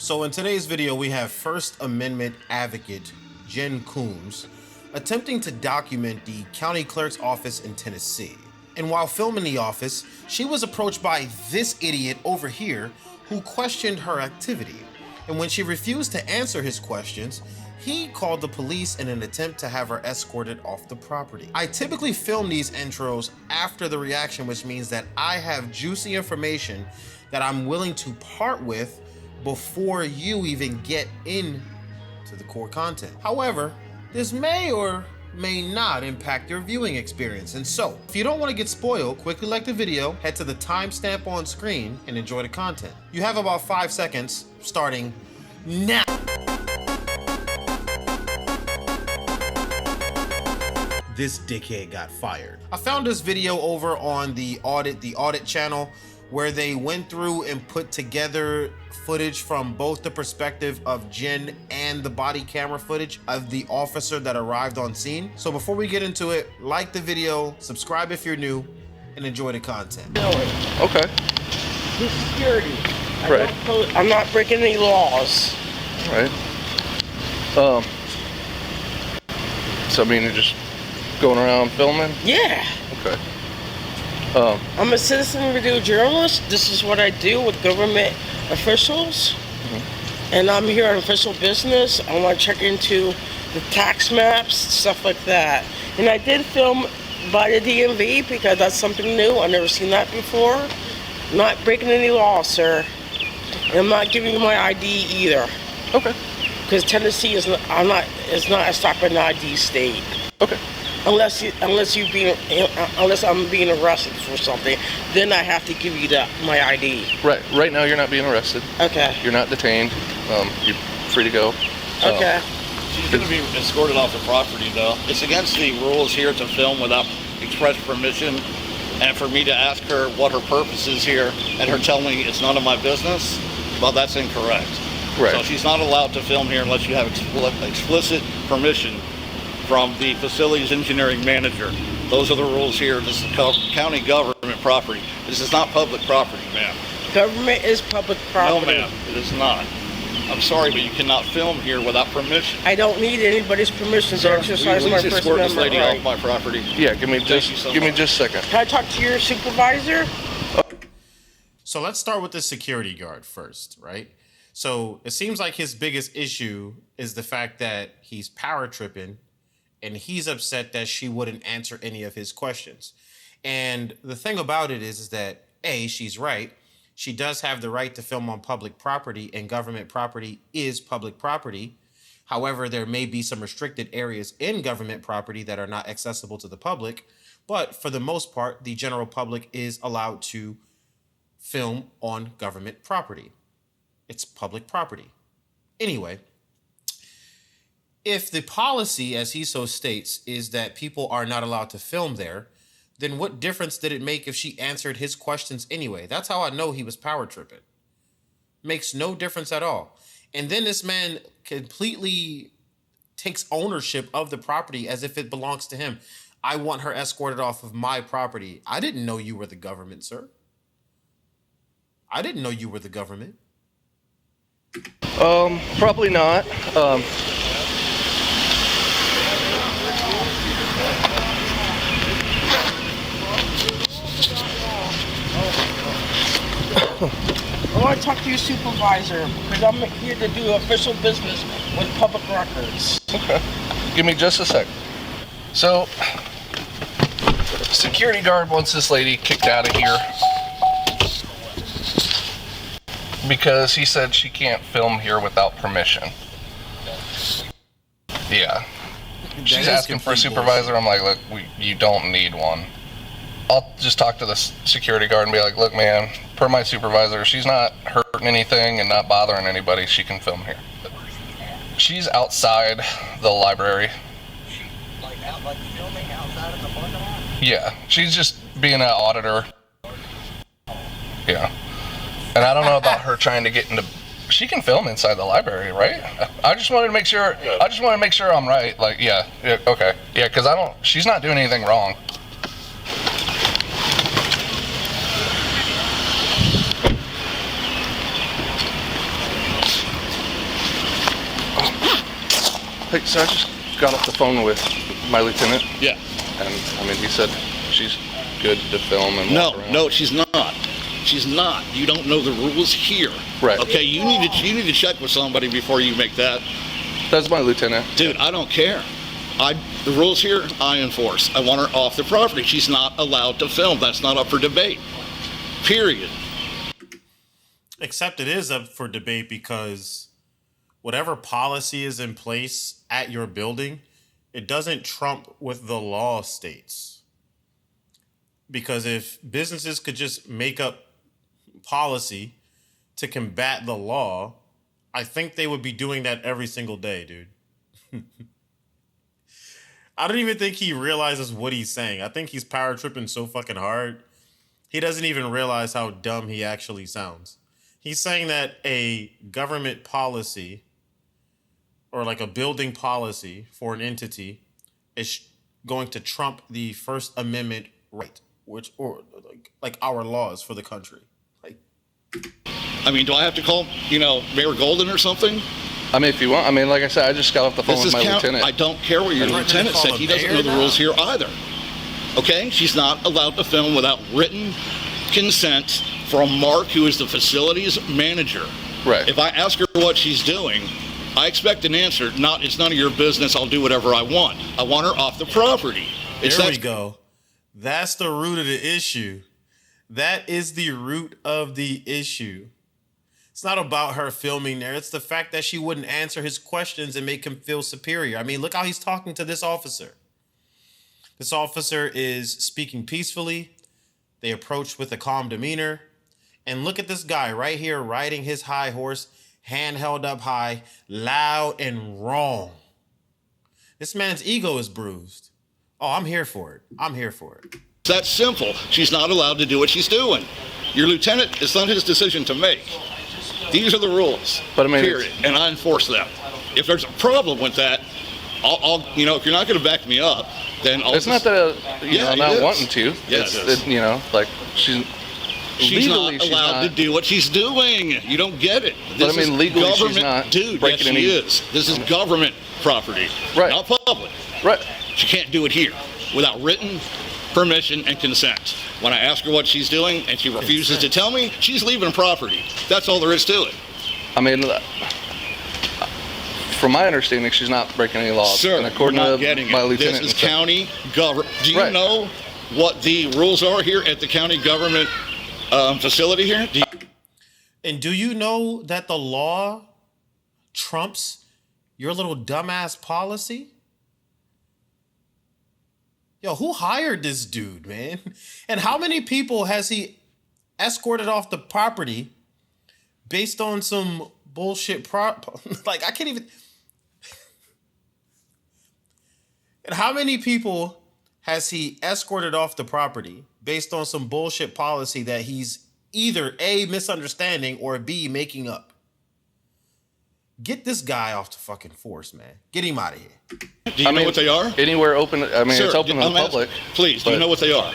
So in today's video, we have First Amendment advocate Jen Coombs attempting to document the county clerk's office in Tennessee. And while filming the office, she was approached by this idiot over here who questioned her activity. And when she refused to answer his questions, he called the police in an attempt to have her escorted off the property. I typically film these intros after the reaction, which means that I have juicy information that I'm willing to part with before you even get into the core content. However, this may or may not impact your viewing experience. And so, if you don't want to get spoiled, quickly like the video, head to the timestamp on screen and enjoy the content. You have about 5 seconds starting now. This dickhead got fired. I found this video over on the audit channel where they went through and put together footage from both the perspective of Jen and the body camera footage of the officer that arrived on scene. So before we get into it, like the video, subscribe if you're new, and enjoy the content. Okay. The security. Right. I'm not breaking any laws. Right. So I mean, you're just going around filming? Yeah. Okay. I'm a citizen review journalist. This is what I do with government officials. And I'm here on official business. I want to check into the tax maps, stuff like that. And I did film by the DMV because that's something new. I've never seen that before. I'm not breaking any laws, sir. And I'm not giving you my ID either. Okay. Because Tennessee is not a stop and ID state. Okay. Unless I'm being arrested for something, then I have to give you my ID. Right. Right now, you're not being arrested. Okay. You're not detained. You're free to go. Okay. She's going to be escorted off the property, though. It's against the rules here to film without express permission. And for me to ask her what her purpose is here and her telling me it's none of my business, well, that's incorrect. Right. So she's not allowed to film here unless you have explicit permission from the facilities engineering manager. Those are the rules here. This is county government property. This is not public property, ma'am. Government is public property. No, ma'am, it is not. I'm sorry, but you cannot film here without permission. I don't need anybody's permission to exercise my First escort this Amendment lady right. off my property? Yeah. Give me just a second. Can I talk to your supervisor? So let's start with the security guard first, right? So it seems like his biggest issue is the fact that he's power tripping and he's upset that she wouldn't answer any of his questions. And the thing about it is that, A, she's right. She does have the right to film on public property, and government property is public property. However, there may be some restricted areas in government property that are not accessible to the public. But for the most part, the general public is allowed to film on government property. It's public property. Anyway, if the policy, as he so states, is that people are not allowed to film there, then what difference did it make if she answered his questions anyway? That's how I know he was power tripping. Makes no difference at all. And then this man completely takes ownership of the property as if it belongs to him. I want her escorted off of my property. I didn't know you were the government, sir. I didn't know you were the government. Probably not. I want to talk to your supervisor because I'm here to do official business with public records. Okay. Give me just a sec. So, security guard wants this lady kicked out of here because he said she can't film here without permission. Yeah. She's asking for a supervisor. I'm like, look, you don't need one. I'll just talk to the security guard and be like, look, man, per my supervisor, she's not hurting anything and not bothering anybody. She can film here. She's outside the library. Like filming outside of the parking lot? Yeah, she's just being an auditor. Yeah. And I don't know about her trying to get into... She can film inside the library, right? I just wanted to make sure... I just want to make sure I'm right. Like, yeah, okay. Yeah, because she's not doing anything wrong. Hey, so I just got off the phone with my lieutenant. Yeah. And, I mean, he said she's good to film and walk around. No, she's not. She's not. You don't know the rules here. Right. Okay, you need to check with somebody before you make that. That's my lieutenant. Dude, I don't care. The rules here, I enforce. I want her off the property. She's not allowed to film. That's not up for debate. Period. Except it is up for debate because whatever policy is in place at your building, it doesn't trump what the law states. Because if businesses could just make up policy to combat the law, I think they would be doing that every single day, dude. I don't even think he realizes what he's saying. I think he's power tripping so fucking hard. He doesn't even realize how dumb he actually sounds. He's saying that a government policy or like a building policy for an entity is going to trump the First Amendment right, which or like our laws for the country. Like, I mean, do I have to call, Mayor Golden or something? I mean, if you want. I mean, like I said, I just got off the phone with my lieutenant. I don't care what your lieutenant said. He doesn't know the rules here either. Okay? She's not allowed to film without written consent from Mark, who is the facilities manager. Right. If I ask her what she's doing, I expect an answer. It's none of your business. I'll do whatever I want. I want her off the property. There we go. That's the root of the issue. That is the root of the issue. It's not about her filming there. It's the fact that she wouldn't answer his questions and make him feel superior. I mean, look how he's talking to this officer. This officer is speaking peacefully. They approach with a calm demeanor. And look at this guy right here riding his high horse, hand held up high, loud and wrong. This man's ego is bruised. Oh, I'm here for it. I'm here for it. It's that simple. She's not allowed to do what she's doing. Your lieutenant, it's not his decision to make. These are the rules, but I mean, period, and I enforce them. If there's a problem with that, I'll if you're not going to back me up, then I'll. It's not that I'm not wanting to. Yeah, it's like she's legally, not allowed to do what she's doing. You don't get it. But I mean, legally, government, she's not. Dude, yes, she is. This is government property, right? Not public. Right. She can't do it here without written permission and consent. When I ask her what she's doing and she refuses to tell me, she's leaving property. That's all there is to it. I mean, from my understanding, she's not breaking any laws. Sir, and according you're not to getting my it. lieutenant, This is county government. Do you know what the rules are here at the county government facility here? And do you know that the law trumps your little dumbass policy? Yo, who hired this dude, man? And how many people has he escorted off the property based on some bullshit like, I can't even... And how many people has he escorted off the property based on some bullshit policy that he's either A, misunderstanding, or B, making up? Get this guy off the fucking force, man. Get him out of here. Do you know what they are? Anywhere open. I mean, Sir, it's open to the public. Please, do you know what they are?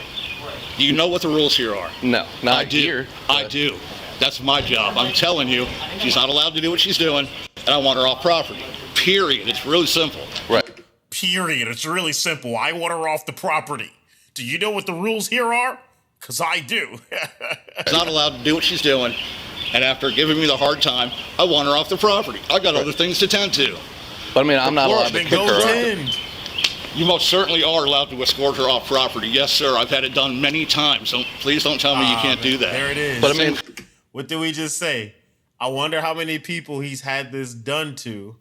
Do you know what the rules here are? No, not I do. here. I do. That's my job. I'm telling you, she's not allowed to do what she's doing, and I want her off property. Period. It's really simple. Right. Period. It's really simple. I want her off the property. Do you know what the rules here are? Because I do. She's not allowed to do what she's doing. And after giving me the hard time, I want her off the property. I got other things to tend to. But I mean, I'm not allowed to kick her out. You most certainly are allowed to escort her off property. Yes, sir. I've had it done many times. So please don't tell me you can't do that. There it is. But I mean, what did we just say? I wonder how many people he's had this done to.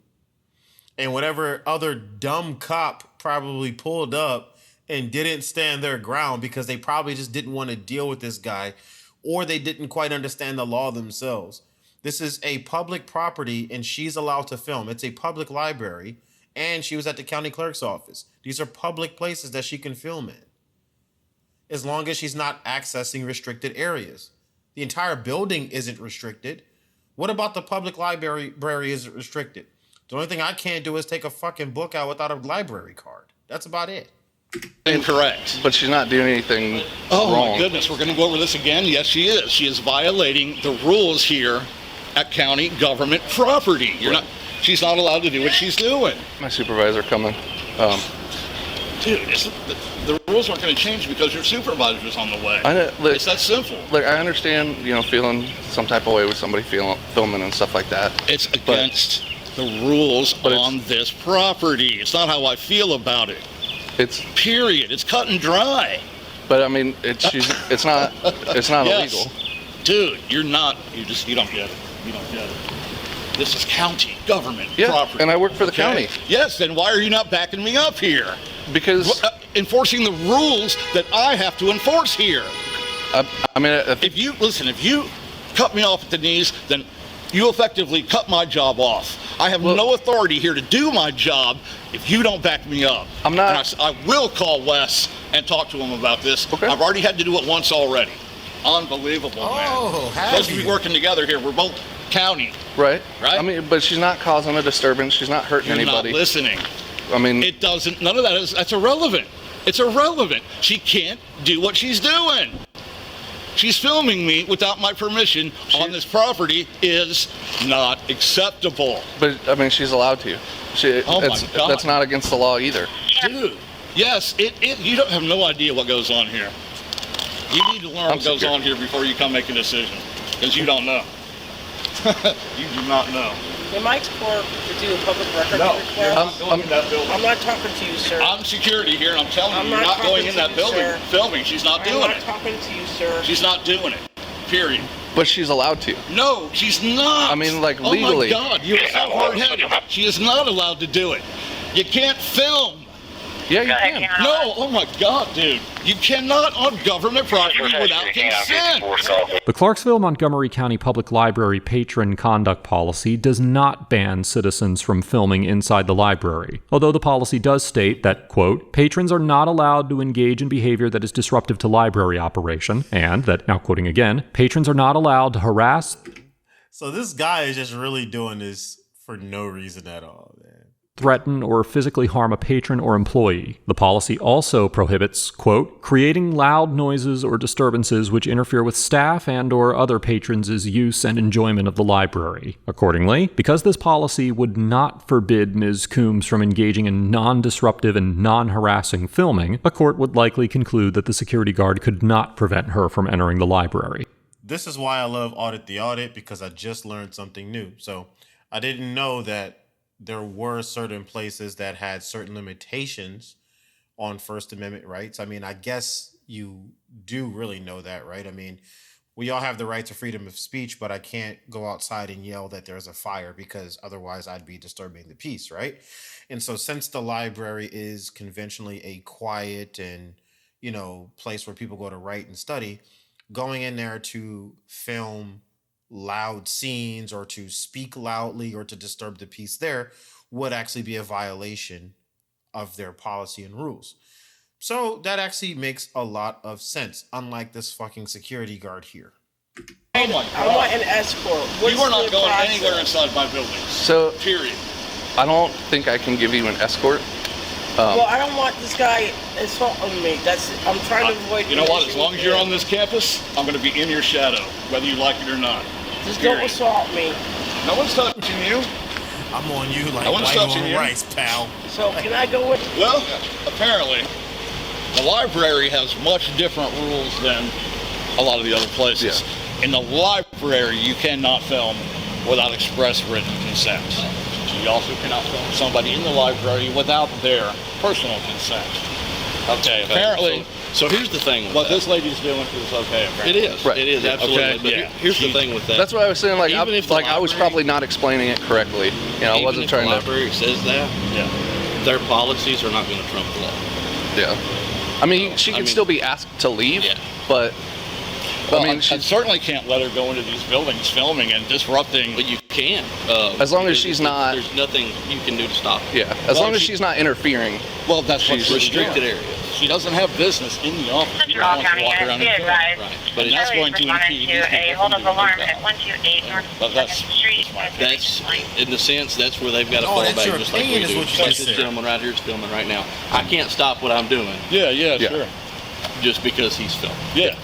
And whatever other dumb cop probably pulled up and didn't stand their ground because they probably just didn't want to deal with this guy, or they didn't quite understand the law themselves. This is a public property and she's allowed to film. It's a public library and she was at the county clerk's office. These are public places that she can film in, as long as she's not accessing restricted areas. The entire building isn't restricted. What about the public library isn't restricted? The only thing I can't do is take a fucking book out without a library card. That's about it. Incorrect. But she's not doing anything wrong. My goodness, we're going to go over this again. Yes, she is. She is violating the rules here at county government property. She's not allowed to do what she's doing. My supervisor coming. Dude, the rules aren't going to change because your supervisor's on the way. I know, look, it's that simple. Look, I understand, feeling some type of way with somebody filming and stuff like that. It's against the rules on this property. It's not how I feel about it. It's period. It's cut and dry. But I mean, it's not yes. illegal. Dude, you don't get it. You don't get it. This is county government property. And I work for the county. Yes, then why are you not backing me up here? Because enforcing the rules that I have to enforce here. I mean, if you cut me off at the knees, then you effectively cut my job off. I have no authority here to do my job if you don't back me up. I'm not. And I will call Wes and talk to him about this. Okay. I've already had to do it once already. Unbelievable, man. Supposed to be working together here. We're both county. Right. Right? I mean, but she's not causing a disturbance. She's not hurting anybody. You're not listening. I mean, it doesn't. None of that's irrelevant. It's irrelevant. She can't do what she's doing. She's filming me without my permission on this property is not acceptable. But I mean, she's allowed to. My God. That's not against the law either. Dude, yes, you don't have no idea what goes on here. You need to learn what goes on here before you come make a decision, because you don't know. You do not know. Am I court to do a public record request? You're not going in that building. I'm not talking to you, sir. I'm security here, and I'm telling you, you're not going in that building filming. She's not doing it. I'm not talking to you, sir. She's not doing it. Period. But she's allowed to. No, she's not. I mean, like, legally. Oh my God, you're so hard-headed. She is not allowed to do it. You can't film. Yeah, you can. No, oh my God, dude. You cannot on government property without consent. The Clarksville-Montgomery County Public Library patron conduct policy does not ban citizens from filming inside the library, although the policy does state that, quote, patrons are not allowed to engage in behavior that is disruptive to library operation, and that, now quoting again, patrons are not allowed to harass... So this guy is just really doing this for no reason at all, man. Threaten or physically harm a patron or employee. The policy also prohibits, quote, creating loud noises or disturbances which interfere with staff and or other patrons' use and enjoyment of the library. Accordingly, because this policy would not forbid Ms. Coombs from engaging in non-disruptive and non-harassing filming, a court would likely conclude that the security guard could not prevent her from entering the library. This is why I love Audit the Audit, because I just learned something new. So I didn't know that there were certain places that had certain limitations on First Amendment rights. I mean, I guess you do really know that, right? I mean, we all have the right to freedom of speech, but I can't go outside and yell that there's a fire because otherwise I'd be disturbing the peace, right? And so since the library is conventionally a quiet and, place where people go to write and study, going in there to film loud scenes or to speak loudly or to disturb the peace there would actually be a violation of their policy and rules. So that actually makes a lot of sense, unlike this fucking security guard here. Oh my God. I want an escort. You are not going anywhere inside my building. So, period. I don't think I can give you an escort. Well, I don't want this guy insulting me. I'm trying to avoid. You know what? As long as you're on this campus, I'm going to be in your shadow, whether you like it or not. Just don't assault me. No one's touching you. I'm on you like no one's white touching on you. rice, pal. So can I go with? Well, apparently, the library has much different rules than a lot of the other places. Yeah. In the library, you cannot film without express written consent. You also cannot film somebody in the library without their personal consent. Okay, apparently. So here's the thing with what this lady's doing is okay. Apparently. It is. Right. It is, absolutely. Okay. But Yeah. here's the thing with that. That's what I was saying. Like, Even if the I was library- probably not explaining it correctly. I wasn't if trying the to. library says that, their policies are not going to trump the law. Yeah. I mean, she can still be asked to leave, but. Well, I mean, I she certainly can't let her go into these buildings filming and disrupting. But you can. As long as she's not. There's nothing you can do to stop it. Yeah. As long as she's not interfering. Well, that's what She's she's restricted doing. area. She doesn't have business in the office. She doesn't want to walk around in the Right. But But that's going to impede these a people hold from of doing alarm their at job. 128 North But that's- 2nd Street. That's, in the sense, that's where they've got to Oh, fall that's back, your just like we opinion is do. what you Like just this said. gentleman right here is filming right now. I can't stop what I'm doing Yeah, Yeah. sure. just because he's filming. Yeah.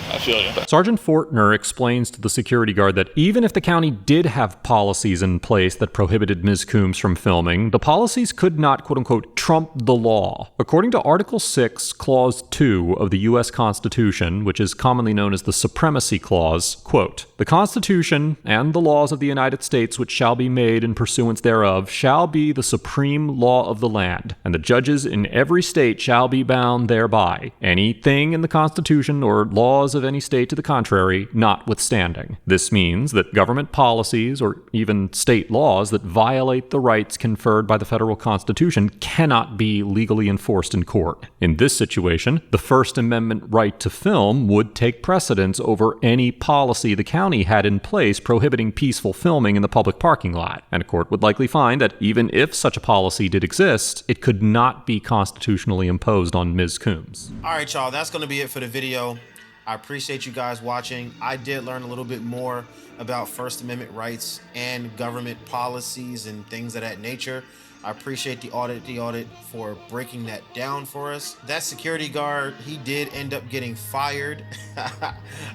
I feel you. Sergeant Fortner explains to the security guard that even if the county did have policies in place that prohibited Ms. Coombs from filming, the policies could not, quote-unquote, trump the law. According to Article 6, Clause 2 of the U.S. Constitution, which is commonly known as the Supremacy Clause, quote, "The Constitution and the laws of the United States which shall be made in pursuance thereof shall be the supreme law of the land, and the judges in every state shall be bound thereby, anything in the Constitution or laws of any state to the contrary notwithstanding." This means that government policies or even state laws that violate the rights conferred by the federal Constitution cannot be legally enforced in court. In this situation, the First Amendment right to film would take precedence over any policy the county had in place prohibiting peaceful filming in the public parking lot, and a court would likely find that even if such a policy did exist, it could not be constitutionally imposed on Ms. Coombs. All right, y'all, that's going to be it for the video. I appreciate you guys watching. I did learn a little bit more about First Amendment rights and government policies and things of that nature. I appreciate the audit for breaking that down for us. That security guard, he did end up getting fired.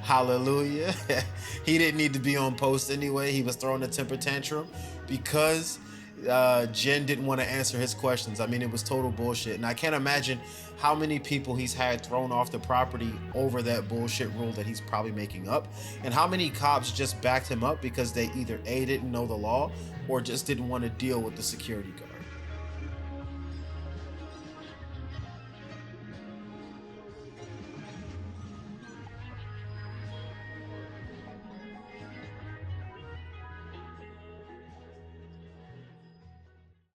Hallelujah. He didn't need to be on post anyway. He was throwing a temper tantrum because Jen didn't want to answer his questions. I mean, it was total bullshit. And I can't imagine how many people he's had thrown off the property over that bullshit rule that he's probably making up. And how many cops just backed him up because they either A, didn't know the law or just didn't want to deal with the security guard.